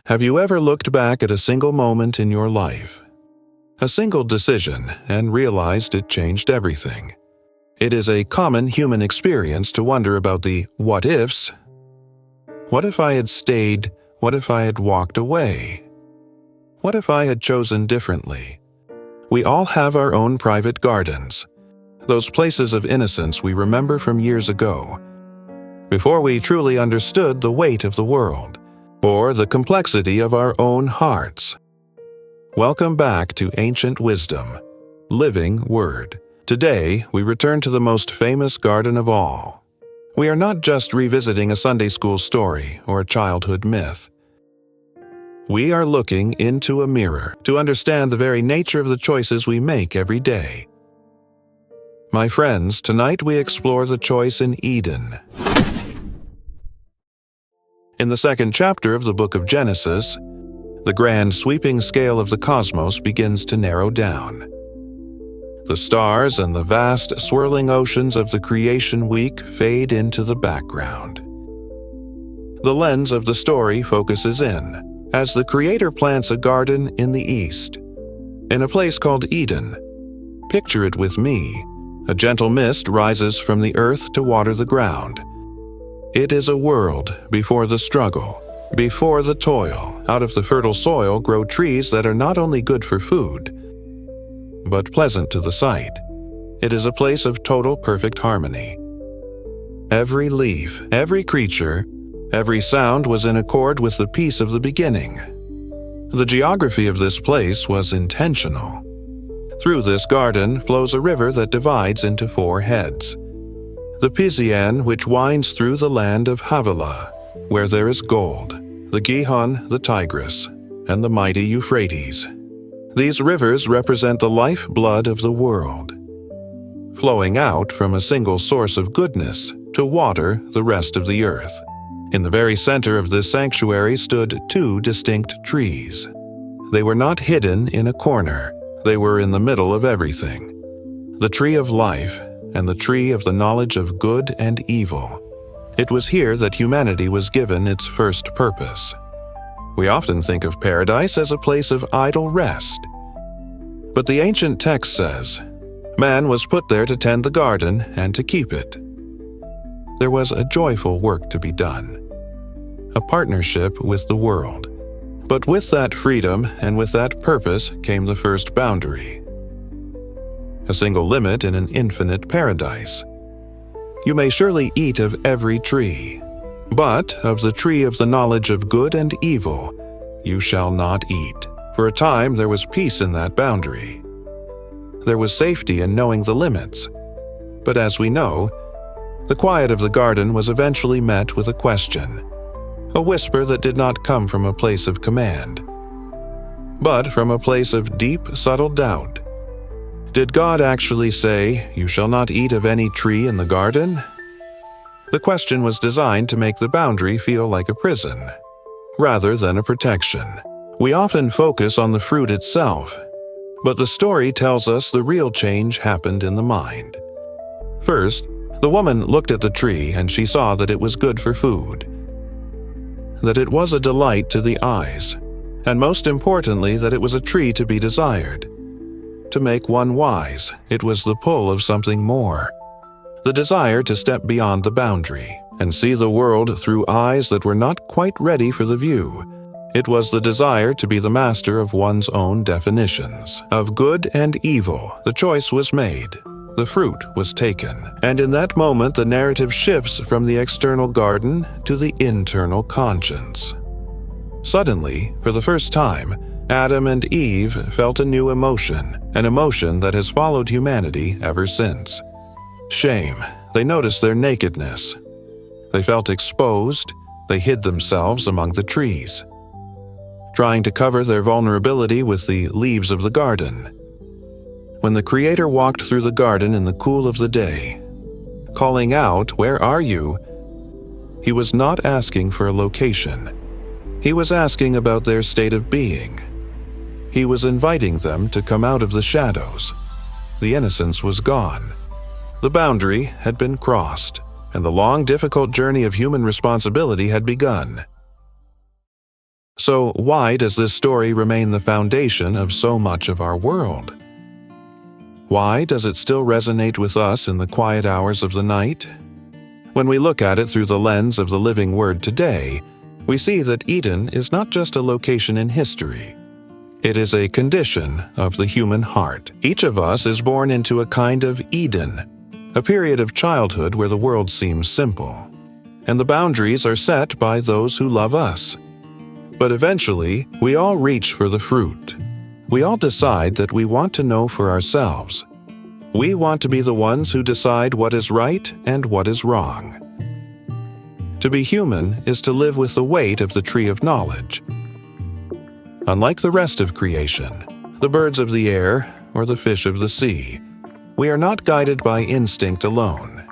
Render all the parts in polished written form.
Have you ever looked back at a single moment in your life, a single decision, and realized it changed everything? It is a common human experience to wonder about the what-ifs. What if I had stayed? What if I had walked away? What if I had chosen differently? We all have our own private gardens, those places of innocence we remember from years ago, before we truly understood the weight of the world, or the complexity of our own hearts. Welcome back to Ancient Wisdom, Living Word. Today, we return to the most famous garden of all. We are not just revisiting a Sunday school story or a childhood myth. We are looking into a mirror to understand the very nature of the choices we make every day. My friends, tonight we explore the choice in Eden. In the second chapter of the book of Genesis, the grand sweeping scale of the cosmos begins to narrow down. The stars and the vast swirling oceans of the creation week fade into the background. The lens of the story focuses in, as the Creator plants a garden in the east, in a place called Eden. Picture it with me. A gentle mist rises from the earth to water the ground. It is a world before the struggle, before the toil. Out of the fertile soil grow trees that are not only good for food, but pleasant to the sight. It is a place of total perfect harmony. Every leaf, every creature, every sound was in accord with the peace of the beginning. The geography of this place was intentional. Through this garden flows a river that divides into four heads. The Pisian, which winds through the land of Havilah, where there is gold, the Gihon, the Tigris, and the mighty Euphrates. These rivers represent the lifeblood of the world, flowing out from a single source of goodness to water the rest of the earth. In the very center of this sanctuary stood two distinct trees. They were not hidden in a corner. They were in the middle of everything. The tree of life and the tree of the knowledge of good and evil. It was here that humanity was given its first purpose. We often think of paradise as a place of idle rest. But the ancient text says, man was put there to tend the garden and to keep it. There was a joyful work to be done, a partnership with the world. But with that freedom and with that purpose came the first boundary. A single limit in an infinite paradise. You may surely eat of every tree, but of the tree of the knowledge of good and evil you shall not eat. For a time there was peace in that boundary. There was safety in knowing the limits. But as we know, the quiet of the garden was eventually met with a question. A whisper that did not come from a place of command, but from a place of deep, subtle doubt. Did God actually say, "You shall not eat of any tree in the garden"? The question was designed to make the boundary feel like a prison, rather than a protection. We often focus on the fruit itself, but the story tells us the real change happened in the mind. First, the woman looked at the tree and she saw that it was good for food, that it was a delight to the eyes, and most importantly, that it was a tree to be desired. To make one wise, it was the pull of something more, the desire to step beyond the boundary and see the world through eyes that were not quite ready for the view. It was the desire to be the master of one's own definitions of good and evil. The choice was made. The fruit was taken, and in that moment the narrative shifts from the external garden to the internal conscience. Suddenly, for the first time, Adam and Eve felt a new emotion, an emotion that has followed humanity ever since. Shame. They noticed their nakedness. They felt exposed. They hid themselves among the trees, trying to cover their vulnerability with the leaves of the garden. When the Creator walked through the garden in the cool of the day, calling out, "Where are you?" He was not asking for a location. He was asking about their state of being. He was inviting them to come out of the shadows. The innocence was gone. The boundary had been crossed, and the long, difficult journey of human responsibility had begun. So why does this story remain the foundation of so much of our world? Why does it still resonate with us in the quiet hours of the night? When we look at it through the lens of the living Word today, we see that Eden is not just a location in history. It is a condition of the human heart. Each of us is born into a kind of Eden, a period of childhood where the world seems simple, and the boundaries are set by those who love us. But eventually, we all reach for the fruit. We all decide that we want to know for ourselves. We want to be the ones who decide what is right and what is wrong. To be human is to live with the weight of the tree of knowledge. Unlike the rest of creation, the birds of the air or the fish of the sea, we are not guided by instinct alone.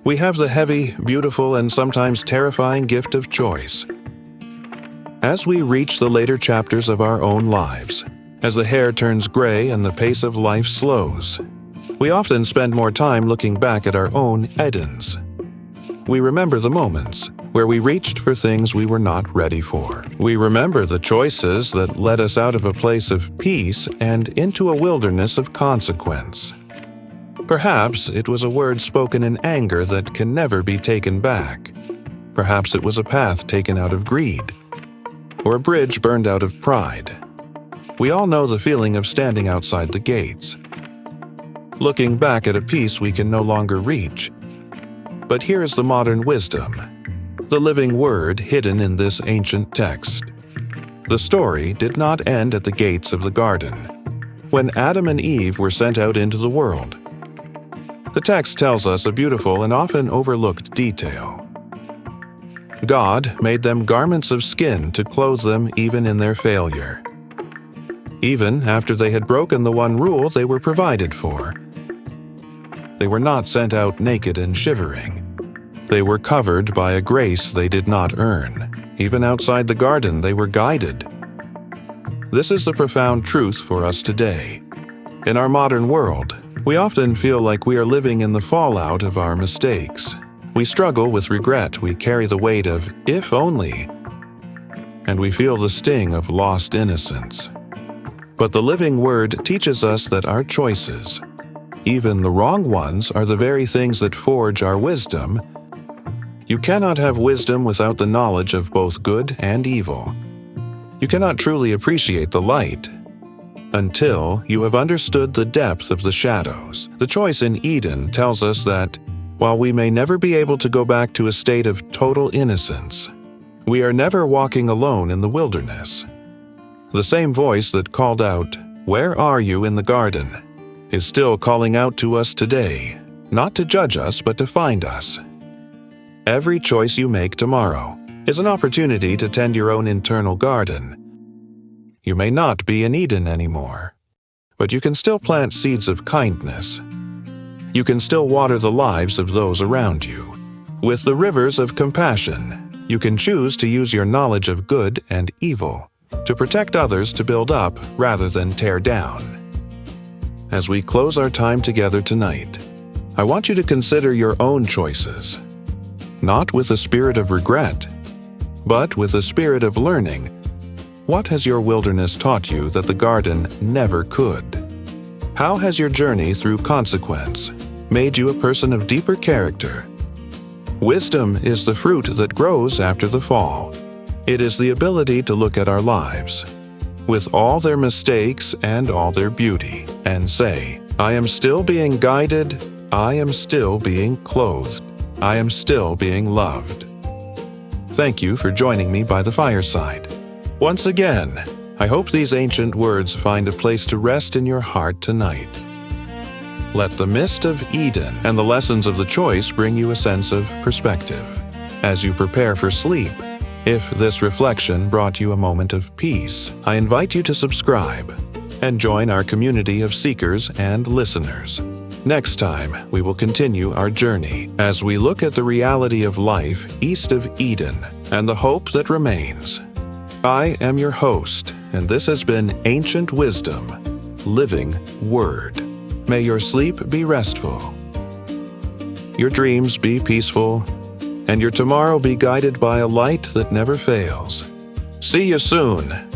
We have the heavy, beautiful, and sometimes terrifying gift of choice. As we reach the later chapters of our own lives, as the hair turns gray and the pace of life slows, we often spend more time looking back at our own Edens. We remember the moments where we reached for things we were not ready for. We remember the choices that led us out of a place of peace and into a wilderness of consequence. Perhaps it was a word spoken in anger that can never be taken back. Perhaps it was a path taken out of greed, or a bridge burned out of pride. We all know the feeling of standing outside the gates, looking back at a peace we can no longer reach. But here is the modern wisdom, the living Word hidden in this ancient text. The story did not end at the gates of the garden, when Adam and Eve were sent out into the world. The text tells us a beautiful and often overlooked detail. God made them garments of skin to clothe them even in their failure. Even after they had broken the one rule they were provided for, they were not sent out naked and shivering. They were covered by a grace they did not earn. Even outside the garden, they were guided. This is the profound truth for us today. In our modern world, we often feel like we are living in the fallout of our mistakes. We struggle with regret, we carry the weight of "if only," and we feel the sting of lost innocence. But the living Word teaches us that our choices, even the wrong ones, are the very things that forge our wisdom. You cannot have wisdom without the knowledge of both good and evil. You cannot truly appreciate the light until you have understood the depth of the shadows. The choice in Eden tells us that while we may never be able to go back to a state of total innocence, we are never walking alone in the wilderness. The same voice that called out, "Where are you?" in the garden, is still calling out to us today, not to judge us but to find us. Every choice you make tomorrow is an opportunity to tend your own internal garden. You may not be in Eden anymore, but you can still plant seeds of kindness. You can still water the lives of those around you. With the rivers of compassion, you can choose to use your knowledge of good and evil to protect others, to build up rather than tear down. As we close our time together tonight, I want you to consider your own choices, not with a spirit of regret, but with a spirit of learning. What has your wilderness taught you that the garden never could? How has your journey through consequence made you a person of deeper character? Wisdom is the fruit that grows after the fall. It is the ability to look at our lives, with all their mistakes and all their beauty, and say, "I am still being guided, I am still being clothed, I am still being loved." Thank you for joining me by the fireside. Once again, I hope these ancient words find a place to rest in your heart tonight. Let the mist of Eden and the lessons of the choice bring you a sense of perspective as you prepare for sleep. If this reflection brought you a moment of peace, I invite you to subscribe and join our community of seekers and listeners. Next time, we will continue our journey as we look at the reality of life east of Eden and the hope that remains. I am your host, and this has been Ancient Wisdom, Living Word. May your sleep be restful, your dreams be peaceful, and your tomorrow be guided by a light that never fails. See you soon!